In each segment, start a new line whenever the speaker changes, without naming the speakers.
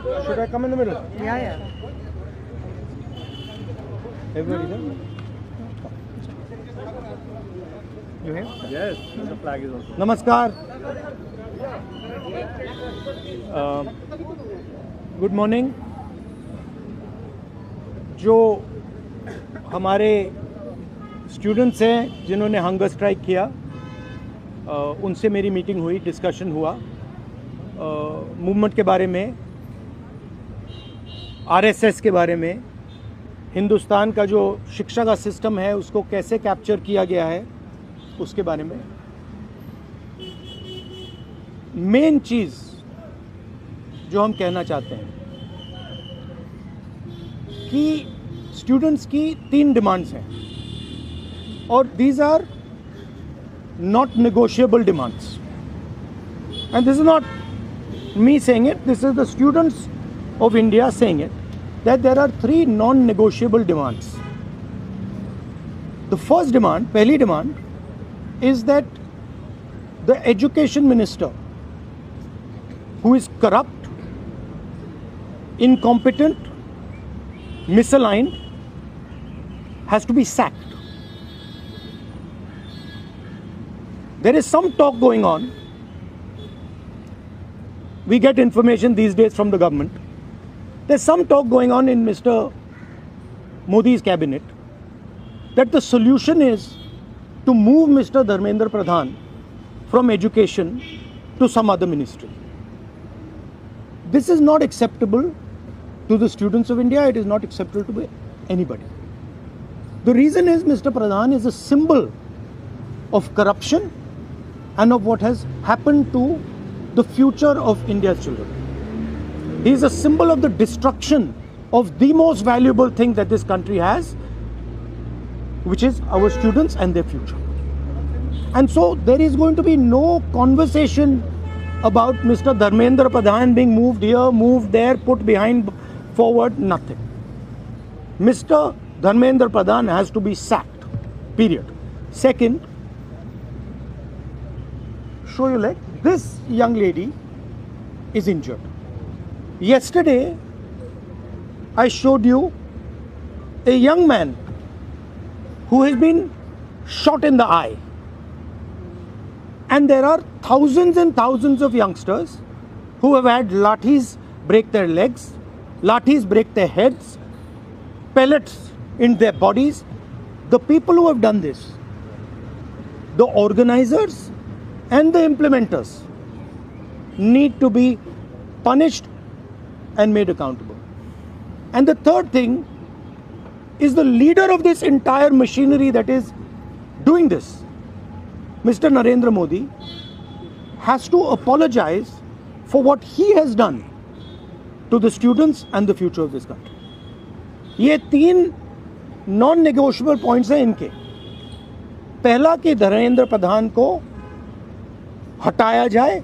Should I come in the middle?
Yeah.
Everybody there? You have?
Yes, the flag is also.
नमस्कार. Good morning. जो हमारे students हैं जिन्होंने hunger strike किया, उनसे मेरी मीटिंग हुई, डिस्कशन हुआ मूवमेंट के बारे में, आरएसएस के बारे में, हिंदुस्तान का जो शिक्षा का सिस्टम है उसको कैसे कैप्चर किया गया है उसके बारे में. मेन चीज़ जो हम कहना चाहते हैं कि स्टूडेंट्स की 3 डिमांड्स हैं और these are not negotiable demands. And this is not me saying it, this is the students of India saying it, that there are 3 non-negotiable demands. The first demand, pehli demand, is that the education minister, who is corrupt, incompetent, misaligned, has to be sacked. There is some talk going on. We get information these days from the government. There's some talk going on in Mr. Modi's cabinet that the solution is to move Mr. Dharmendra Pradhan from education to some other ministry. This is not acceptable to the students of India. It is not acceptable to anybody. The reason is Mr. Pradhan is a symbol of corruption and of what has happened to the future of India's children. He is a symbol of the destruction of the most valuable thing that this country has, which is our students and their future. And so there is going to be no conversation about Mr. Dharmendra Pradhan being moved here, moved there, put behind, forward, nothing. Mr. Dharmendra Pradhan has to be sacked, period. Second, show you like this young lady is injured. Yesterday, I showed you a young man who has been shot in the eye. And there are thousands and thousands of youngsters who have had lathis break their legs, lathis break their heads, pellets in their bodies. The people who have done this, the organizers and the implementers, need to be punished and made accountable. And the third thing is the leader of this entire machinery that is doing this, Mr. Narendra Modi, has to apologize for what he has done to the students and the future of this country. ये 3 non-negotiable points हैं इनके. पहला कि धर्मेंद्र प्रधान को हटाया जाए,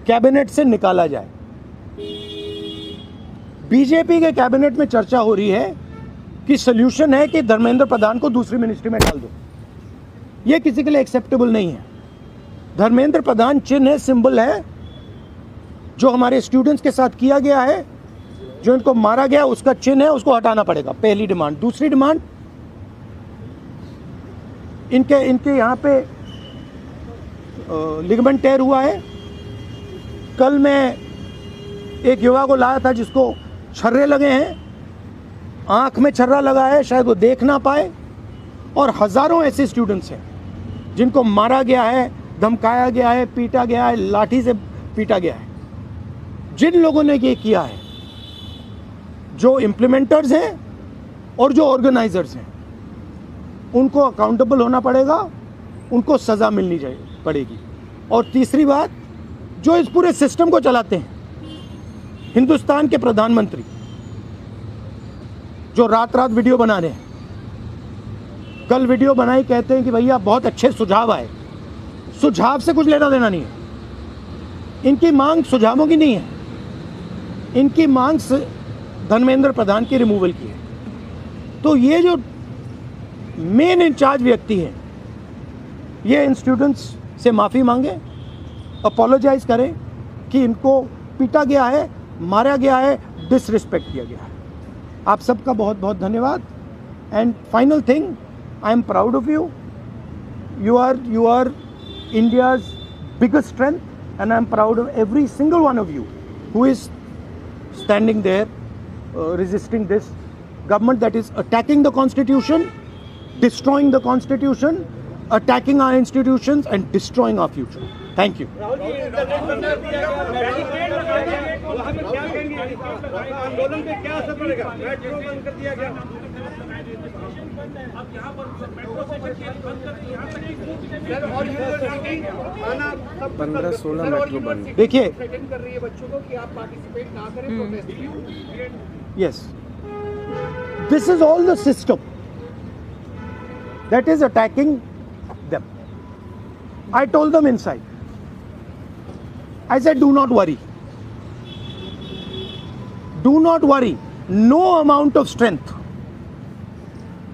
cabinet से निकाला जाए. बीजेपी के कैबिनेट में चर्चा हो रही है कि सॉल्यूशन है कि धर्मेंद्र प्रधान को दूसरी मिनिस्ट्री में डाल दो. यह किसी के लिए एक्सेप्टेबल नहीं है. धर्मेंद्र प्रधान चिन्ह है, सिंबल है, जो हमारे स्टूडेंट्स के साथ किया गया है, जो इनको मारा गया उसका चिन्ह है, उसको हटाना पड़ेगा. पहली डिमांड. दूसरी डिमांड, इनके यहाँ पे लिगामेंट टेयर हुआ है. कल मैं एक युवा को लाया था जिसको छर्रे लगे हैं, आंख में छर्रा लगा है, शायद वो देख ना पाए. और हजारों ऐसे स्टूडेंट्स हैं जिनको मारा गया है, धमकाया गया है, पीटा गया है, लाठी से पीटा गया है. जिन लोगों ने ये किया है, जो इम्प्लीमेंटर्स हैं और जो ऑर्गेनाइजर्स हैं, उनको अकाउंटेबल होना पड़ेगा, उनको सज़ा मिलनी पड़ेगी. और तीसरी बात, जो इस पूरे सिस्टम को चलाते हैं, हिंदुस्तान के प्रधानमंत्री, जो रात रात वीडियो बना रहे हैं, कल वीडियो बनाई, कहते हैं कि भैया बहुत अच्छे सुझाव आए. सुझाव से कुछ लेना देना नहीं है. इनकी मांग सुझावों की नहीं है, इनकी मांग धर्मेंद्र प्रधान की रिमूवल की है. तो ये जो मेन इंचार्ज व्यक्ति हैं, ये इन स्टूडेंट्स से माफ़ी मांगे, अपोलोजाइज करें कि इनको पीटा गया है, मारा गया है, डिसरिस्पेक्ट किया गया है। आप सबका बहुत बहुत धन्यवाद। And final thing, I am proud of you. You are India's biggest strength, and I'm proud of every single one of you who is standing there resisting this government that is attacking the constitution, destroying the constitution, attacking our institutions and destroying our future. Thank you.
आंदोलन पे क्या असर पड़ेगा? Metro बंद कर दिया गया। अब यहाँ पर मेट्रो स्टेशन बंद कर दिया, यहाँ तक कि
15-16 मेट्रो बंद।
देखिए,
थ्रेटन कर रही है बच्चों को कि आप पार्टिसिपेट ना करें प्रोटेस्ट में।
yes, this is all the system that is attacking them. I told them inside. I said, do not worry. Do not worry. No amount of strength.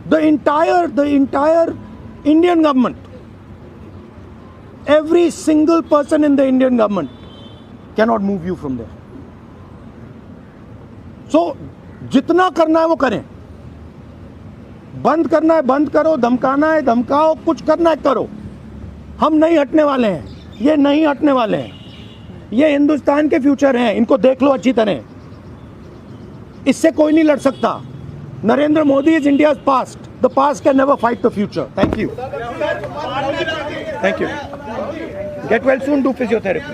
The entire Indian government, every single person in the Indian government cannot move you from there. So, जितना करना है वो करें। बंद करना है बंद करो, धमकाना है धमकाओ, कुछ करना है करो। हम नहीं हटने वाले हैं, ये नहीं हटने वाले हैं। ये हिंदुस्तान के फ्यूचर हैं, इनको देख लो अच्छी तरह। इससे कोई नहीं लड़ सकता। Narendra Modi is India's past. The past can never fight the future. Thank you. Thank you. Get well soon. Do physiotherapy.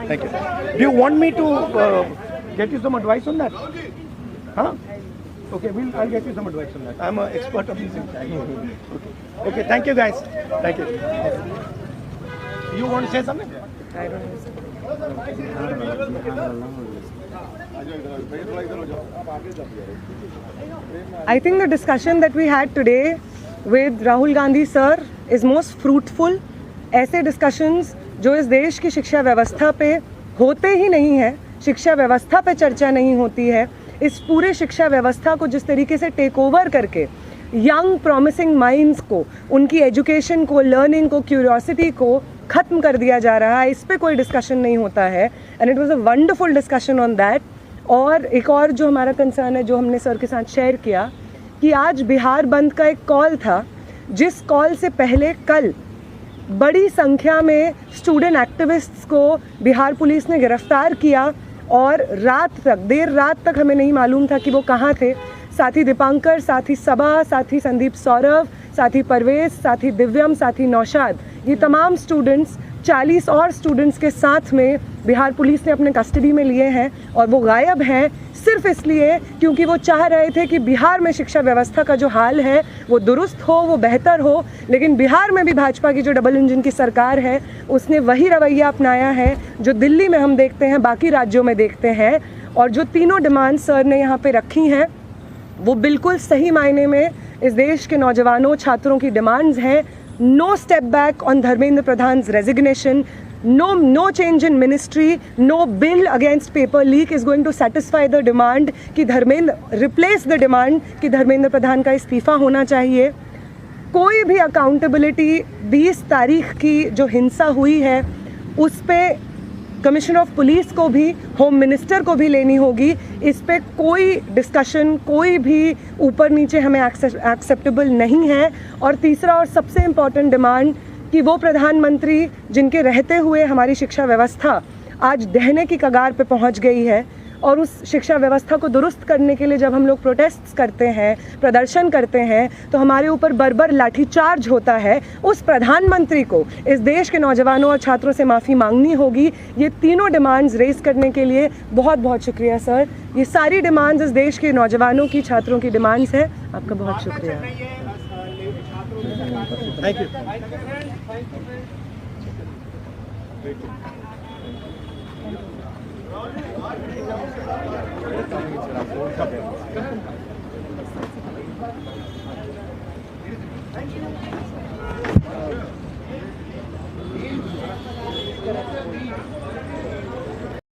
Thank you. Do you want me to get you some advice on that? Huh? Okay, I'll get you some advice on that. I'm an expert of these things. Okay, thank you guys. Thank you. You want to say something?
I don't know.
I think the discussion that we had today with Rahul Gandhi sir is most fruitful. ऐसे discussions जो इस देश की शिक्षा व्यवस्था पे होते ही नहीं है, शिक्षा व्यवस्था पे चर्चा नहीं होती है, इस पूरे शिक्षा व्यवस्था को जिस तरीके से टेक ओवर करके यंग प्रॉमिसिंग माइंड्स को, उनकी एजुकेशन को, लर्निंग को, क्यूरियोसिटी को ख़त्म कर दिया जा रहा है, इस पे कोई डिस्कशन नहीं होता है. And it was a wonderful discussion on that. और एक और जो हमारा कंसर्न है, जो हमने सर के साथ शेयर किया, कि आज बिहार बंद का एक कॉल था, जिस कॉल से पहले कल बड़ी संख्या में स्टूडेंट एक्टिविस्ट्स को बिहार पुलिस ने गिरफ्तार किया और रात तक, देर रात तक हमें नहीं मालूम था कि वो कहाँ थे. साथी दीपांकर, साथी सबा, साथी संदीप सौरभ, साथी परवेज, साथी दिव्यम, साथी नौशाद, ये तमाम स्टूडेंट्स 40 और स्टूडेंट्स के साथ में बिहार पुलिस ने अपने कस्टडी में लिए हैं. और वो गायब हैं सिर्फ इसलिए क्योंकि वो चाह रहे थे कि बिहार में शिक्षा व्यवस्था का जो हाल है वो दुरुस्त हो, वो बेहतर हो. लेकिन बिहार में भी भाजपा की जो डबल इंजन की सरकार है, उसने वही रवैया अपनाया है जो दिल्ली में हम देखते हैं, बाकी राज्यों में देखते हैं. और जो तीनों डिमांड सर ने यहाँ पे रखी हैं, वो बिल्कुल सही मायने में इस देश के नौजवानों, छात्रों की डिमांड्स हैं. No step back on Dharmendra Pradhan's resignation. No change in ministry. No bill against paper leak is going to satisfy the demand कि replace the demand कि धर्मेंद्र प्रधान का इस्तीफा होना चाहिए. कोई भी अकाउंटेबिलिटी 20 तारीख की जो हिंसा हुई है उस पे कमिश्नर ऑफ पुलिस को भी, होम मिनिस्टर को भी लेनी होगी. इस पे कोई डिस्कशन, कोई भी ऊपर नीचे हमें एक्सेप्टेबल नहीं है. और तीसरा और सबसे इम्पॉर्टेंट डिमांड कि वो प्रधानमंत्री जिनके रहते हुए हमारी शिक्षा व्यवस्था आज दहने की कगार पे पहुंच गई है, और उस शिक्षा व्यवस्था को दुरुस्त करने के लिए जब हम लोग प्रोटेस्ट करते हैं, प्रदर्शन करते हैं, तो हमारे ऊपर बर्बर लाठीचार्ज होता है. उस प्रधानमंत्री को इस देश के नौजवानों और छात्रों से माफ़ी मांगनी होगी. ये तीनों डिमांड्स रेज करने के लिए बहुत बहुत शुक्रिया सर. ये सारी डिमांड्स इस देश के नौजवानों की, छात्रों की डिमांड्स है. आपका बहुत शुक्रिया.
Thank you.